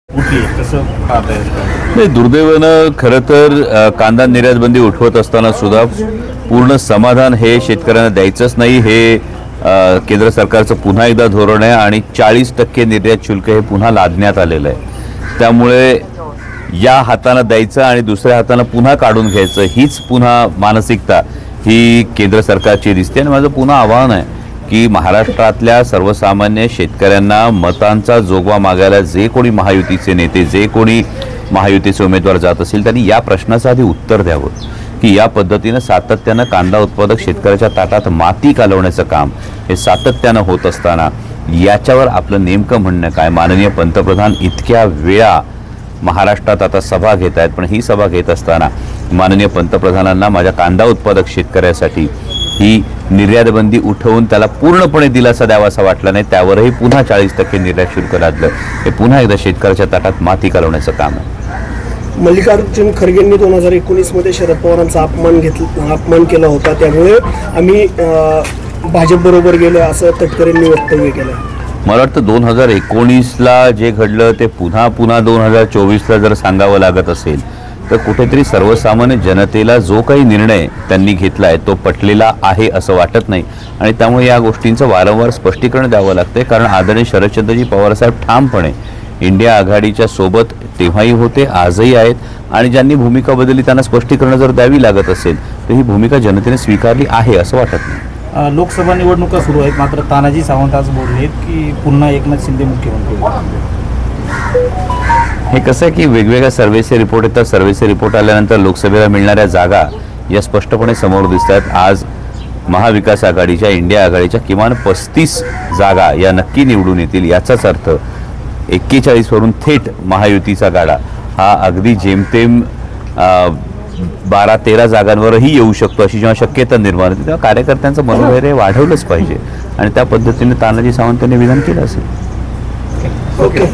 कसं पाहताय? नाही, दुर्दैवानं खरं तर कांदा निर्यात बंदी उठवत असताना सुद्धा पूर्ण समाधान हे शेतकऱ्यांना द्यायचंच नाही, हे केंद्र सरकारचं पुन्हा एकदा धोरण आहे आणि 40% निर्यात शुल्क हे पुन्हा लादण्यात आलेलं आहे। त्यामुळे या हातानं द्यायचं आणि दुसऱ्या हातानं पुन्हा काढून घ्यायचं हीच पुन्हा मानसिकता ही केंद्र सरकारची दिसते। आणि माझं पुन्हा आव्हान आहे की महाराष्ट्रातल्या सर्वसामान्य शेतकऱ्यांना मतांचा जोगवा मागायला जे कोणी महायुतीचे नेते, जे कोणी महायुतीचे उमेदवार जात असेल त्यांनी या प्रश्नाचं आधी उत्तर द्यावं की या पद्धतीनं सातत्यानं कांदा उत्पादक शेतकऱ्याच्या ताटात माती कालवण्याचं काम हे सातत्यानं होत असताना याच्यावर आपलं नेमकं म्हणणं काय? माननीय पंतप्रधान इतक्या वेळा महाराष्ट्रात आता सभा घेत आहेत, पण ही सभा घेत असताना माननीय पंतप्रधानांना माझ्या कांदा उत्पादक शेतकऱ्यासाठी ही निर्यात बंदी उठवून त्याला पूर्णपणे दिलासा द्यावा असं वाटलं नाही, त्यावरही पुन्हा 40% निर्यात शुल्क लादलं। हे पुन्हा एकदा शेतकऱ्याच्या ताटात माती कालवण्याचं काम आहे। मल्लिकार्जुन खरगेंनी 2019 मध्ये शरद पवारांचा अपमान केला होता, त्यामुळे आम्ही भाजप बरोबर गेलो असं तटकरेंनी वक्तव्य केलं। मला वाटतं 2019ला जे घडलं ते पुन्हा 2024ला जर सांगावं लागत असेल तर कुठेतरी सर्वसामान्य जनतेला जो काही निर्णय त्यांनी घेतला आहे तो पटलेला आहे असं वाटत नाही आणि त्यामुळे या गोष्टींचं वारंवार स्पष्टीकरण द्यावं लागतंय। कारण आदरणीय शरदचंद्रजी पवारसाहेब ठामपणे इंडिया आघाडीच्या सोबत तेव्हाही होते, आजही आहेत आणि ज्यांनी भूमिका बदलली त्यांना स्पष्टीकरण जर द्यावी लागत असेल तर ही भूमिका जनतेने स्वीकारली आहे असं वाटत नाही। लोकसभा निवडणुका सुरू आहेत, मात्र तानाजी सावंत आज बोलले की पुन्हा एकनाथ शिंदे मुख्यमंत्री। हे कसं आहे की वेगवेगळ्या सर्व्हेचे रिपोर्ट येतात, सर्व्हेचे रिपोर्ट आल्यानंतर लोकसभेला मिळणाऱ्या जागा या स्पष्टपणे समोर दिसतात। आज महाविकास आघाडीच्या, इंडिया आघाडीच्या किमान 35 जागा या नक्की निवडून येतील। याचाच अर्थ 41 वरून थेट महायुतीचा गाडा हा अगदी जेमतेम 12-13 जागांवरही येऊ शकतो अशी जेव्हा शक्यता निर्माण होती तेव्हा कार्यकर्त्यांचं मनोधैर्य वाढवलंच पाहिजे आणि त्या पद्धतीने तानाजी सावंत यांनी विधान केलं असेल। ओके।